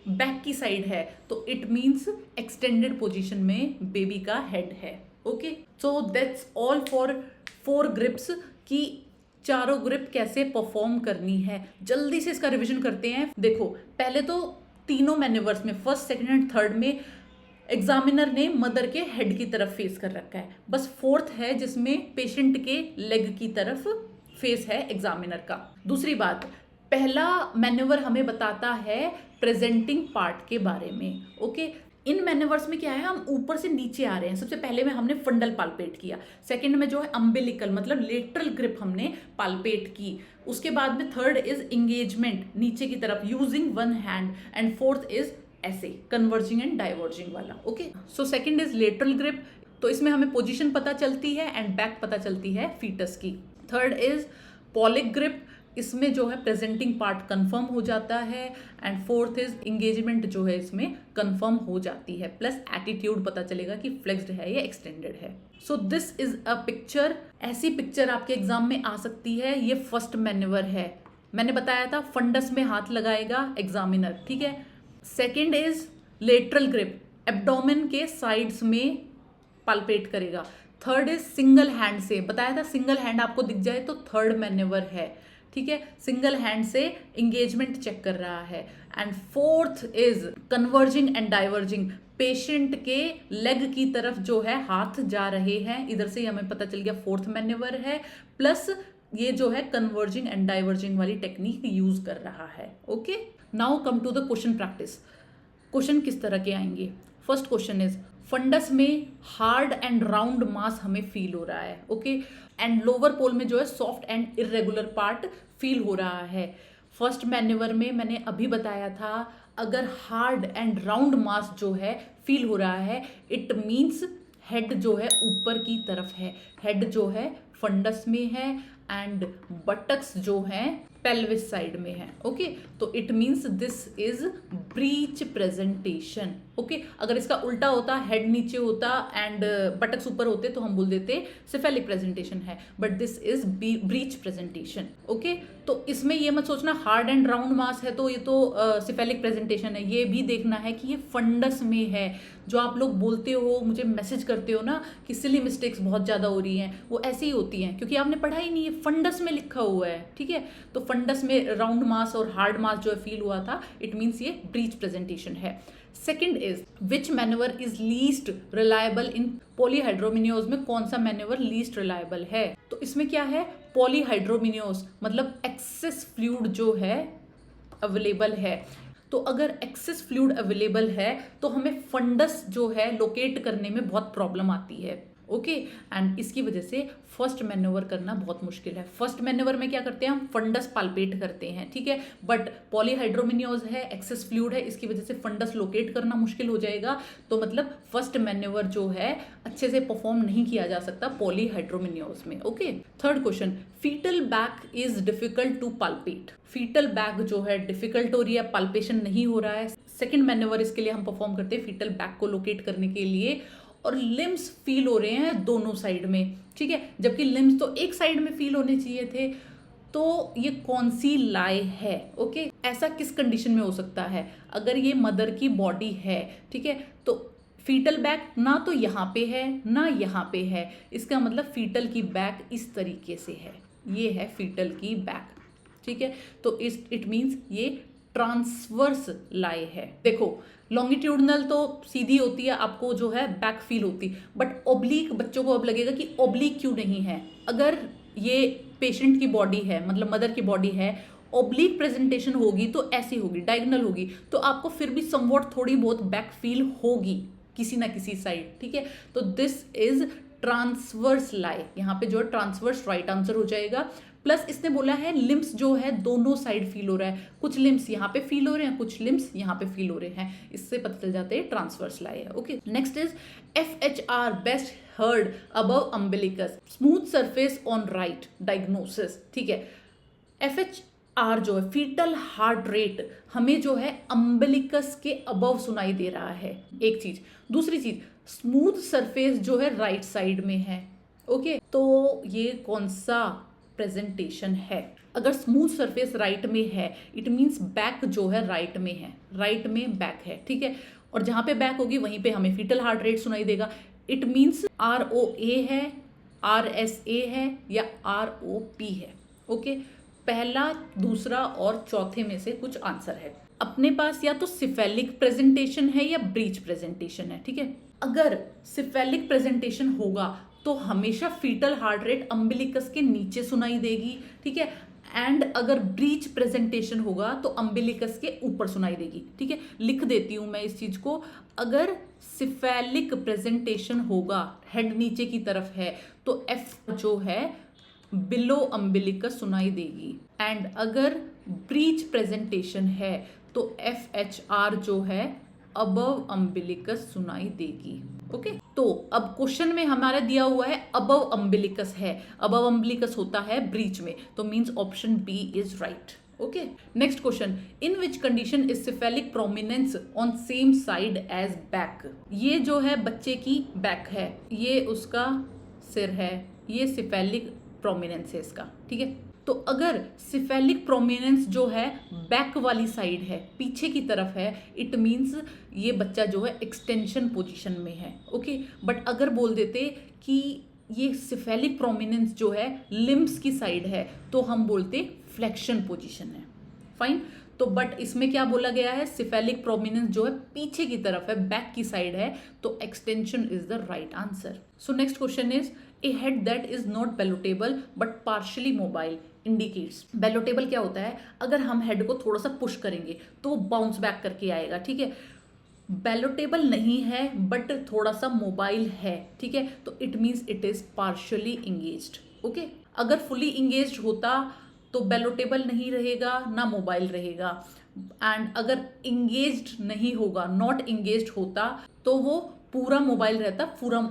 बैक की साइड है, तो इट मीन्स एक्सटेंडेड पोजीशन में बेबी का हेड है। Okay, so that's all for 4 grips की चारों ग्रिप कैसे परफॉर्म करनी है। जल्दी से इसका रिवीजन करते हैं। देखो पहले तो तीनों मैन्यूवर्स में, फर्स्ट सेकंड एंड थर्ड में एग्जामिनर ने मदर के हेड की तरफ फेस कर रखा है, बस फोर्थ है जिसमें पेशेंट के लेग की तरफ फेस है एग्जामिनर का। दूसरी बात, पहला मैन्यूवर हमें बताता है प्रेजेंटिंग पार्ट के बारे में। ओके, इन मैन्यूवर्स में क्या है, हम ऊपर से नीचे आ रहे हैं। सबसे पहले में हमने फंडल पाल्पेट किया, सेकंड में जो है अम्बिलिकल मतलब लेटरल ग्रिप हमने पाल्पेट की, उसके बाद में थर्ड इज एंगेजमेंट नीचे की तरफ using one hand, and fourth is ऐसे कन्वर्जिंग एंड डाइवर्जिंग वाला। Okay, so second is lateral grip, तो इसमें हमें पोजीशन पता चलती है एंड बैक पता चलती है फीटस की। थर्ड इज पॉलिक ग्रिप, इसमें जो है प्रेजेंटिंग पार्ट कंफर्म हो जाता है, एंड फोर्थ इज एंगेजमेंट जो है इसमें कंफर्म हो जाती है, प्लस एटीट्यूड पता चलेगा कि फ्लेक्स्ड है या एक्सटेंडेड है। सो दिस इज अ पिक्चर, ऐसी पिक्चर आपके एग्जाम में आ सकती है। ये फर्स्ट मैन्यूवर है, मैंने बताया था फंडस में हाथ लगाएगा एग्जामिनर। ठीक है, second is lateral grip, abdomen के साइड्स में पाल्पेट करेगा। थर्ड इज सिंगल हैंड से, बताया था सिंगल हैंड आपको दिख जाए तो थर्ड मैन्यूवर है। ठीक है, सिंगल हैंड से एंगेजमेंट चेक कर रहा है। And fourth is converging and diverging, patient के लेग की तरफ जो है हाथ जा रहे हैं, इधर से हमें पता चल गया फोर्थ मैन्यूवर है, प्लस ये जो है कन्वर्जिंग एंड डाइवर्जिंग वाली टेक्निक यूज कर रहा है। Okay, now come to the question practice. Question किस तरह के आएंगे। फर्स्ट क्वेश्चन इज फंडस में हार्ड एंड राउंड मास हमें फील हो रहा है। ओके, एंड लोअर पोल में जो है soft and irregular part feel हो रहा है। फर्स्ट मैन्यूवर में मैंने अभी बताया था अगर हार्ड एंड राउंड मास जो है फील हो रहा है इट मीन्स हेड जो है ऊपर की तरफ है, हेड जो है फंडस में है एंड बटक्स जो है पेल्विस साइड में है। ओके, तो it means this is breech presentation. Okay, अगर इसका उल्टा होता, हेड नीचे होता एंड बटक्स ऊपर होते, तो हम बोल देते सिफेलिक प्रेजेंटेशन है, but this is breech presentation. Okay, तो इसमें ये मत सोचना हार्ड एंड राउंड मास है तो ये तो सिफेलिक प्रेजेंटेशन है। ये भी देखना है कि ये फंडस में है। जो आप लोग बोलते हो, मुझे मैसेज करते हो ना कि सिली मिस्टेक्स बहुत ज़्यादा हो रही हैं, वो ऐसी ही होती हैं क्योंकि आपने पढ़ा ही नहीं है, फंडस में लिखा हुआ है। ठीक है, तो फंडस में राउंड मास और हार्ड मास जो है फील हुआ था, इट मीन्स ये ब्रीच प्रेजेंटेशन है। Second is which manoeuvre is least reliable in polyhydramnios में कौन सा मैन्यूवर लीस्ट रिलायबल है? तो इसमें क्या है, पॉलीहाइड्रोमिनियोज मतलब एक्सेस फ्लूइड जो है अवेलेबल है। तो अगर एक्सेस फ्लूइड अवेलेबल है तो हमें फंडस जो है लोकेट करने में बहुत प्रॉब्लम आती है। ओके, एंड इसकी वजह से फर्स्ट मैन्यूवर करना बहुत मुश्किल है। फर्स्ट मैन्यूवर में क्या करते हैं, हम फंडस पाल्पेट करते हैं। ठीक है, बट पॉलीहाइड्रोमिनियोज है, एक्सेस फ्लूइड है, इसकी वजह से फंडस लोकेट करना मुश्किल हो जाएगा। तो मतलब फर्स्ट मैन्यूवर जो है अच्छे से परफॉर्म नहीं किया जा सकता पॉलीहाइड्रोमिनियोज में। Okay, third question, fetal back is difficult to palpate. Fetal back जो है डिफिकल्ट हो रही है, पाल्पेशन नहीं हो रहा है। सेकेंड मैन्यूवर इसके लिए हम परफॉर्म करते हैं फीटल बैक को लोकेट करने के लिए, और लिम्स फील हो रहे हैं दोनों साइड में। ठीक है, जबकि लिम्स तो एक साइड में फील होने चाहिए थे। तो ये कौन सी लाई है? ओके, ऐसा किस कंडीशन में हो सकता है? अगर ये मदर की बॉडी है, ठीक है, तो फीटल बैक ना तो यहाँ पे है ना यहाँ पे है, इसका मतलब फीटल की बैक इस तरीके से है, ये है फीटल की बैक। ठीक है, तो इट मीन्स ये ट्रांसवर्स लाई है। देखो, लॉन्गिट्यूडनल तो सीधी होती है, आपको जो है बैक फील होती, बट ओब्लिक बच्चों को अब लगेगा कि ओब्लिक क्यों नहीं है। अगर ये पेशेंट की बॉडी है, मतलब मदर की बॉडी है, ओब्लिक प्रेजेंटेशन होगी तो ऐसी होगी, डायगोनल होगी, तो आपको फिर भी समवॉट थोड़ी बहुत बैक फील होगी किसी ना किसी साइड। ठीक है, तो दिस इज ट्रांसवर्स लाई, यहाँ पे जो है ट्रांसवर्स राइट आंसर हो जाएगा। प्लस इसने बोला है लिम्स जो है दोनों साइड फील हो रहा है, कुछ लिम्स यहाँ पे फील हो रहे हैं, कुछ लिम्स यहाँ पे फील हो रहे हैं, इससे पता चल जाता है ट्रांसवर्स लाई है। Okay, next is FHR best heard above umbilicus, smooth surface on right diagnosis. ठीक है, FHR जो है फीटल हार्ट रेट हमें जो है अम्बिलिकस के अबव सुनाई दे रहा है, एक चीज। दूसरी चीज, स्मूथ सरफेस जो है राइट साइड में है। ओके, तो ये कौन सा प्रेजेंटेशन है? अगर स्मूथ सरफेस राइट में है, इट मींस बैक जो है राइट में है, राइट में बैक है। ठीक है, और जहां पे बैक होगी वहीं पे हमें फीटल हार्ट रेट सुनाई देगा। इट मींस ROA है, RSA है या ROP है। ओके, पहला, दूसरा और चौथे में से कुछ आंसर है। अपने पास या तो सिफेलिक प्रेजेंटेशन है या ब्रीच प्रेजेंटेशन है। ठीक है, अगर सिफेलिक प्रेजेंटेशन होगा तो हमेशा फीटल हार्ट रेट अम्बिलिकस के नीचे सुनाई देगी। ठीक है, एंड अगर ब्रीच प्रेजेंटेशन होगा तो अम्बिलिकस के ऊपर सुनाई देगी। ठीक है, लिख देती हूं मैं इस चीज को, अगर सिफेलिक प्रेजेंटेशन होगा, हेड नीचे की तरफ है, तो F जो है बिलो अम्बिलिकस सुनाई देगी, एंड अगर ब्रीच प्रेजेंटेशन है तो FHR जो है अबव अम्बिलिकस सुनाई देगी। ओके, तो अब क्वेश्चन में हमारा दिया हुआ है अबव अम्बिलिकस है, अबव अम्बिलिकस होता है ब्रीच में, तो means option B is right. Okay, next question, in which condition is cephalic prominence on same side as back. ये जो है बच्चे की बैक है, ये उसका सिर है, ये सिफेलिक प्रोमिनेंस है इसका। ठीक है, तो अगर सिफेलिक प्रोमिनेंस जो है बैक वाली साइड है, पीछे की तरफ है, इट मींस ये बच्चा जो है एक्सटेंशन पोजीशन में है। ओके, बट अगर बोल देते कि ये सिफेलिक प्रोमिनेंस जो है लिम्स की साइड है, तो हम बोलते फ्लेक्शन पोजीशन है। फाइन, तो बट इसमें क्या बोला गया है, सिफेलिक प्रोमिनेंस जो है पीछे की तरफ है, बैक की साइड है, तो extension is the right answer. So next question is a head that is not ballotable but partially mobile indicates. Ballotable क्या होता है, अगर हम हेड को थोड़ा सा पुश करेंगे तो बाउंस बैक करके आएगा। ठीक है, बेलोटेबल नहीं है बट थोड़ा सा मोबाइल है। ठीक है, तो it means it is partially engaged. Okay, अगर फुली इंगेज्ड होता तो बेलोटेबल नहीं रहेगा ना मोबाइल रहेगा, एंड अगर इंगेज्ड नहीं होगा, नॉट इंगेज्ड होता, तो वो पूरा मोबाइल रहता, पूरा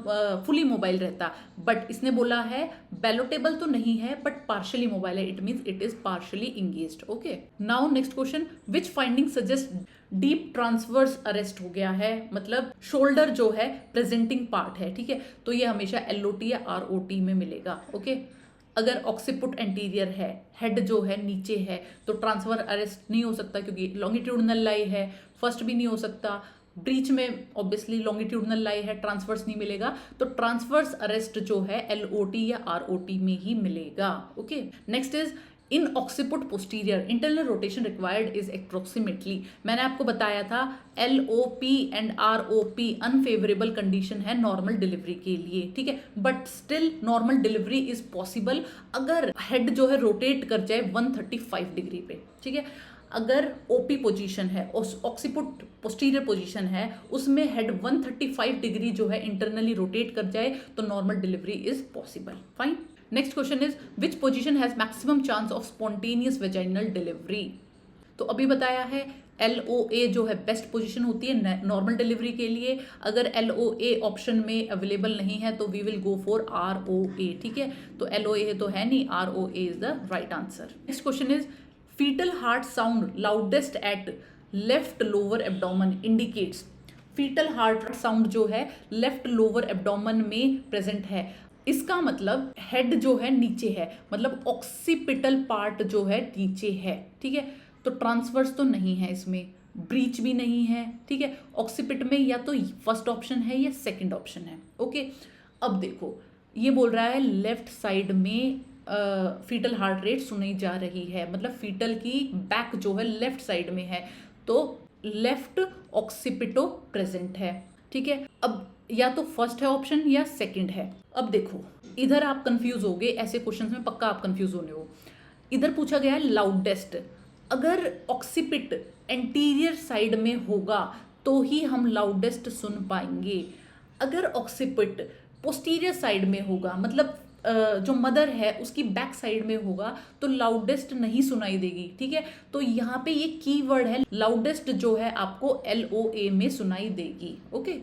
फुली मोबाइल रहता, बट इसने बोला है बैलोटेबल तो नहीं है बट पार्शियली मोबाइल है, it means it is partially engaged. Okay, now next question, which finding suggest deep transverse arrest हो गया है, मतलब शोल्डर जो है प्रेजेंटिंग पार्ट है, ठीक है, तो ये हमेशा LOT या ROT में मिलेगा। ओके, अगर ऑक्सीपुट एंटीरियर है, हेड जो है नीचे है, तो ट्रांसफर अरेस्ट नहीं हो सकता क्योंकि लॉन्गिट्यूडनल लाई है, फर्स्ट भी नहीं हो सकता, ब्रीच में ऑब्वियसली लॉन्गिट्यूडनल लाई है, ट्रांसवर्स नहीं मिलेगा, तो ट्रांसवर्स अरेस्ट जो है LOT या ROT में ही मिलेगा। Okay, next is in occiput posterior internal rotation required is approximately, मैंने आपको बताया था LOP and ROP unfavourable condition है नॉर्मल डिलीवरी के लिए, ठीक है, but still normal delivery is possible अगर हेड जो है रोटेट कर जाए 135 डिग्री पे, ठीक है। अगर OP पोजीशन है, ऑक्सीपुट पोस्टीरियर पोजीशन है, उसमें हेड 135 डिग्री जो है इंटरनली रोटेट कर जाए तो normal delivery is possible. Fine, next question is which position has maximum chance of spontaneous vaginal delivery, तो अभी बताया है LOA जो है बेस्ट पोजीशन होती है नॉर्मल डिलीवरी के लिए, अगर LOA ऑप्शन में अवेलेबल नहीं है तो we will go for ROA, ठीक है, तो LOA तो है नहीं, ROA is the right answer. Next question is fetal heart sound loudest at left lower abdomen indicates, fetal heart sound जो है लेफ्ट लोअर एब्डोमेन में प्रेजेंट है, इसका मतलब हेड जो है नीचे है, मतलब ऑक्सीपिटल पार्ट जो है नीचे है, ठीक है, तो ट्रांसवर्स तो नहीं है इसमें, ब्रीच भी नहीं है, ठीक है, ऑक्सीपिट में या तो फर्स्ट ऑप्शन है या सेकंड ऑप्शन है। ओके, अब देखो ये बोल रहा है लेफ्ट साइड में फीटल हार्ट रेट सुनी जा रही है, मतलब फीटल की बैक जो है लेफ्ट साइड में है, तो लेफ्ट ऑक्सीपिटो प्रेजेंट है, ठीक है। अब या तो फर्स्ट है ऑप्शन या सेकंड है। अब देखो इधर आप कंफ्यूज होगे, ऐसे क्वेश्चंस में पक्का आप कंफ्यूज होने हो। इधर पूछा गया है लाउडेस्ट, अगर ऑक्सीपिट एंटीरियर साइड में होगा तो ही हम लाउडेस्ट सुन पाएंगे, अगर ऑक्सीपिट पोस्टीरियर साइड में होगा, मतलब जो मदर है उसकी बैक साइड में होगा तो लाउडेस्ट नहीं सुनाई देगी, ठीक है, तो यहाँ पे ये कीवर्ड है लाउडेस्ट जो है आपको LOA में सुनाई देगी। Okay,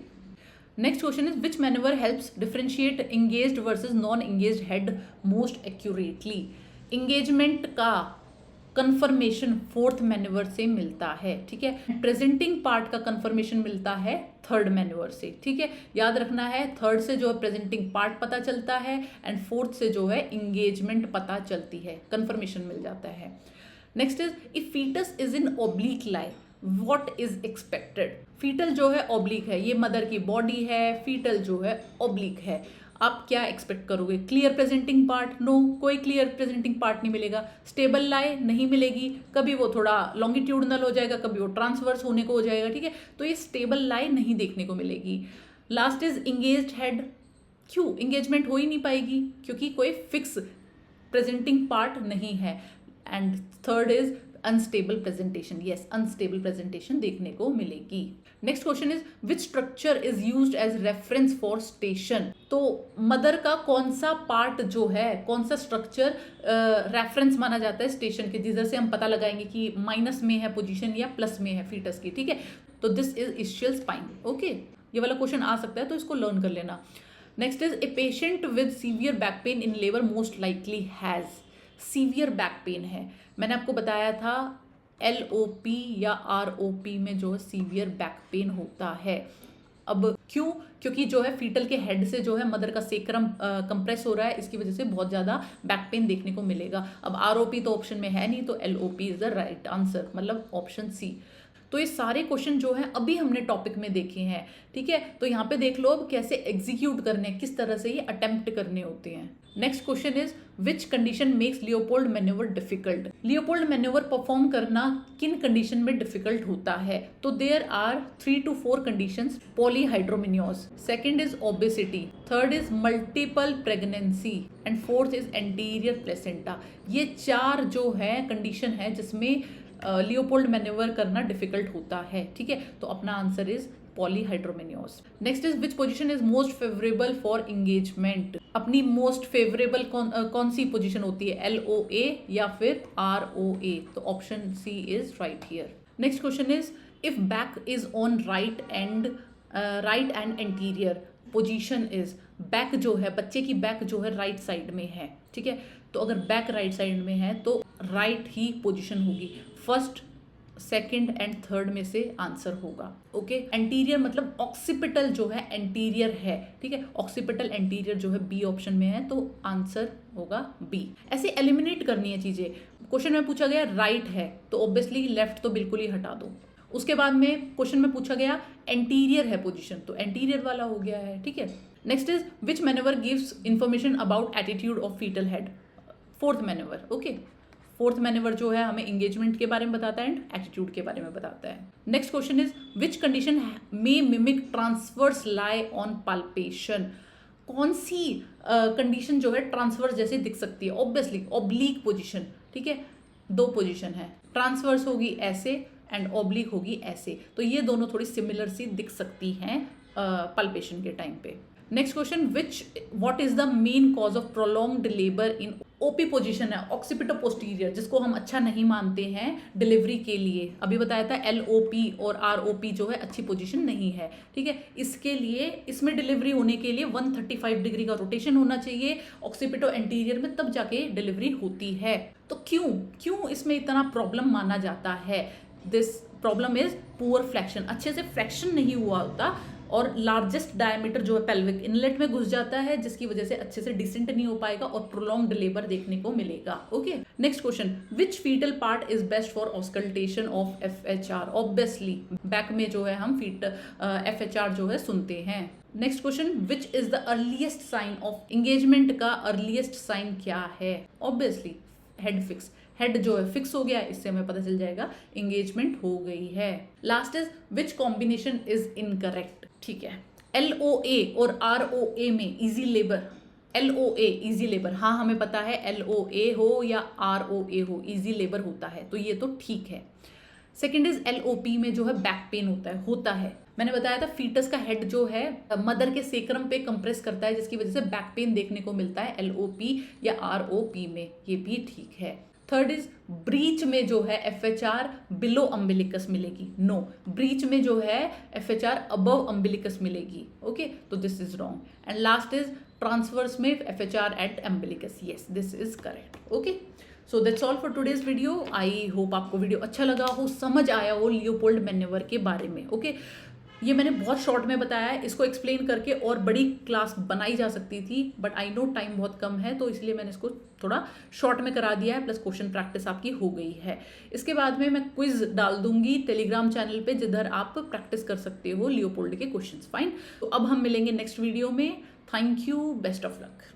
next question is which manoeuvre helps differentiate engaged versus non engaged head most accurately, engagement का कंफर्मेशन फोर्थ मैन्यूवर से मिलता है, ठीक है, प्रेजेंटिंग पार्ट का कंफर्मेशन मिलता है थर्ड मैन्यूवर से, ठीक है, याद रखना है थर्ड से जो है प्रेजेंटिंग पार्ट पता चलता है एंड फोर्थ से जो है इंगेजमेंट पता चलती है, कंफर्मेशन मिल जाता है। Next is if foetus is in oblique lie what is expected, fetal जो है ओब्लिक है, ये मदर की बॉडी है, फीटल जो है ओब्लिक है, आप क्या एक्सपेक्ट करोगे, क्लियर प्रेजेंटिंग पार्ट, नो, कोई क्लियर प्रेजेंटिंग पार्ट नहीं मिलेगा, स्टेबल लाई नहीं मिलेगी, कभी वो थोड़ा लॉन्गिट्यूडनल हो जाएगा, कभी वो ट्रांसवर्स होने को हो जाएगा, ठीक है, तो ये स्टेबल लाई नहीं देखने को मिलेगी। लास्ट इज इंगेज्ड हेड, क्यों इंगेजमेंट हो ही नहीं पाएगी क्योंकि कोई फिक्स प्रेजेंटिंग पार्ट नहीं है, and third is unstable presentation, yes unstable presentation देखने को मिलेगी। Next question is which structure is used as reference for station, तो मदर का कौन सा पार्ट जो है, कौन सा स्ट्रक्चर रेफरेंस माना जाता है स्टेशन के, जिधर से हम पता लगाएंगे कि माइनस में है पोजीशन या प्लस में है फीटस की, ठीक है, तो this is ischial spine. Okay, ये वाला क्वेश्चन आ सकता है तो इसको लर्न कर लेना। Next is a patient with severe back pain in labour most likely has, severe back pain है, मैंने आपको बताया था LOP या ROP में जो है सीवियर बैक पेन होता है। अब क्यों, क्योंकि जो है फीटल के हेड से जो है मदर का सेक्रम कंप्रेस हो रहा है, इसकी वजह से बहुत ज़्यादा बैक पेन देखने को मिलेगा। अब ROP तो ऑप्शन में है नहीं, तो LOP is the right answer, मतलब ऑप्शन C। तो ये सारे क्वेश्चन जो हैं अभी हमने टॉपिक में देखे हैं, ठीक है, तो यहाँ पे देख लो अब कैसे एग्जीक्यूट करने, किस तरह से ये अटेम्प्ट करने होते हैं। Next question is which condition makes Leopold manoeuvre difficult, Leopold manoeuvre perform करना किन कंडीशन में डिफिकल्ट होता है, तो there are 3 to 4 conditions, polyhydramnios, second is obesity, third is multiple pregnancy and fourth is anterior placenta. ये 4 जो है condition है जिसमें लियोपोल्ड मैन्यूवर करना डिफिकल्ट होता है, ठीक है, तो अपना answer is polyhydramnios. Next is which position is most favourable for engagement, अपनी मोस्ट फेवरेबल कौन सी पोजीशन होती है, LOA या फिर ROA, तो option C is right here. Next question is if back is on right and right and anterior position is, back जो है बच्चे की बैक जो है राइट साइड में है, ठीक है। तो अगर बैक राइट साइड में है तो राइट ही पोजीशन होगी, फर्स्ट सेकंड एंड थर्ड में से आंसर होगा। ओके, एंटीरियर मतलब ऑक्सीपिटल जो है एंटीरियर है, ठीक है। ऑक्सीपिटल एंटीरियर जो है बी ऑप्शन में है, तो आंसर होगा बी। ऐसे एलिमिनेट करनी है चीजें। क्वेश्चन में पूछा गया राइट है तो ऑब्वियसली लेफ्ट तो बिल्कुल ही हटा दो। उसके बाद में क्वेश्चन में पूछा गया एंटीरियर है पोजीशन, तो एंटीरियर वाला हो गया है, ठीक है। Next is which manoeuvre gives information about attitude of fetal head, fourth manoeuvre. Okay, fourth manoeuvre जो है हमें एंगेजमेंट के बारे में बताता है एंड एटीट्यूड के बारे में बताता है। Next question is which condition may mimic transverse lie on palpation, कौन सी कंडीशन जो है ट्रांसवर्स जैसे दिख सकती है? ऑब्वियसली ऑब्लीक पोजीशन, ठीक है। दो पोजीशन है, ट्रांसवर्स होगी ऐसे एंड ऑब्लिक होगी ऐसे, तो ये दोनों थोड़ी सिमिलर सी दिख सकती हैं पल्पेशन के टाइम पे। Next question what is the main cause of prolonged labour in OP position है, ऑक्सीपिटो पोस्टीरियर, जिसको हम अच्छा नहीं मानते हैं डिलीवरी के लिए। अभी बताया था LOP और ROP जो है अच्छी पोजीशन नहीं है, ठीक है। इसके लिए इसमें डिलीवरी होने के लिए 135 डिग्री का रोटेशन होना चाहिए ऑक्सीपिटो एंटीरियर में, तब जाके डिलीवरी होती है। तो क्यों इसमें इतना प्रॉब्लम माना जाता है? This problem is poor flexion, अच्छे से फ्लेक्शन नहीं हुआ होता और लार्जेस्ट डायमीटर जो है पेल्विक इनलेट में घुस जाता है, जिसकी वजह से अच्छे से डिसेंट नहीं हो पाएगा और प्रोलॉन्ग्ड लेबर देखने को मिलेगा। Okay, next question which fetal part is best for auscultation of FHR, obviously back में जो है हम FHR जो है सुनते हैं। Next question which is the earliest sign of engagement, का अर्लीस्ट साइन क्या है? ऑब्वियसली हेड फिक्स, हेड जो है फिक्स हो गया, इससे हमें पता चल जाएगा एंगेजमेंट हो गई है। Last is which combination is incorrect, ठीक है। LOA और ROA में easy labour, LOA easy labour, हाँ हमें पता है LOA हो या ROA हो इजी लेबर होता है, तो ये तो ठीक है। सेकेंड इज LOP में जो है बैक पेन होता है। मैंने बताया था फीटस का हेड जो है मदर के सेक्रम पे कंप्रेस करता है, जिसकी वजह से बैक पेन देखने को मिलता है LOP या ROP में, ये भी ठीक है। थर्ड इज ब्रीच में जो है FHR बिलो अम्बिलिकस मिलेगी, नो, ब्रीच में जो है FHR अबव अम्बिलिकस मिलेगी। ओके, तो this is wrong. And last is transverse में FHR at umbilicus, yes this is correct. Okay, so that's all for today's video. I hope आपको video अच्छा लगा हो, समझ आया हो लियोपोल्ड मैन्यूवर के बारे में। ओके, ये मैंने बहुत शॉर्ट में बताया है, इसको एक्सप्लेन करके और बड़ी क्लास बनाई जा सकती थी, बट आई नो टाइम बहुत कम है, तो इसलिए मैंने इसको थोड़ा शॉर्ट में करा दिया है, प्लस क्वेश्चन प्रैक्टिस आपकी हो गई है। इसके बाद में मैं क्विज डाल दूंगी टेलीग्राम चैनल पे, जिधर आप प्रैक्टिस कर सकते हो लियोपोल्ड के क्वेश्चंस। फाइन, तो अब हम मिलेंगे नेक्स्ट वीडियो में। Thank you, best of luck.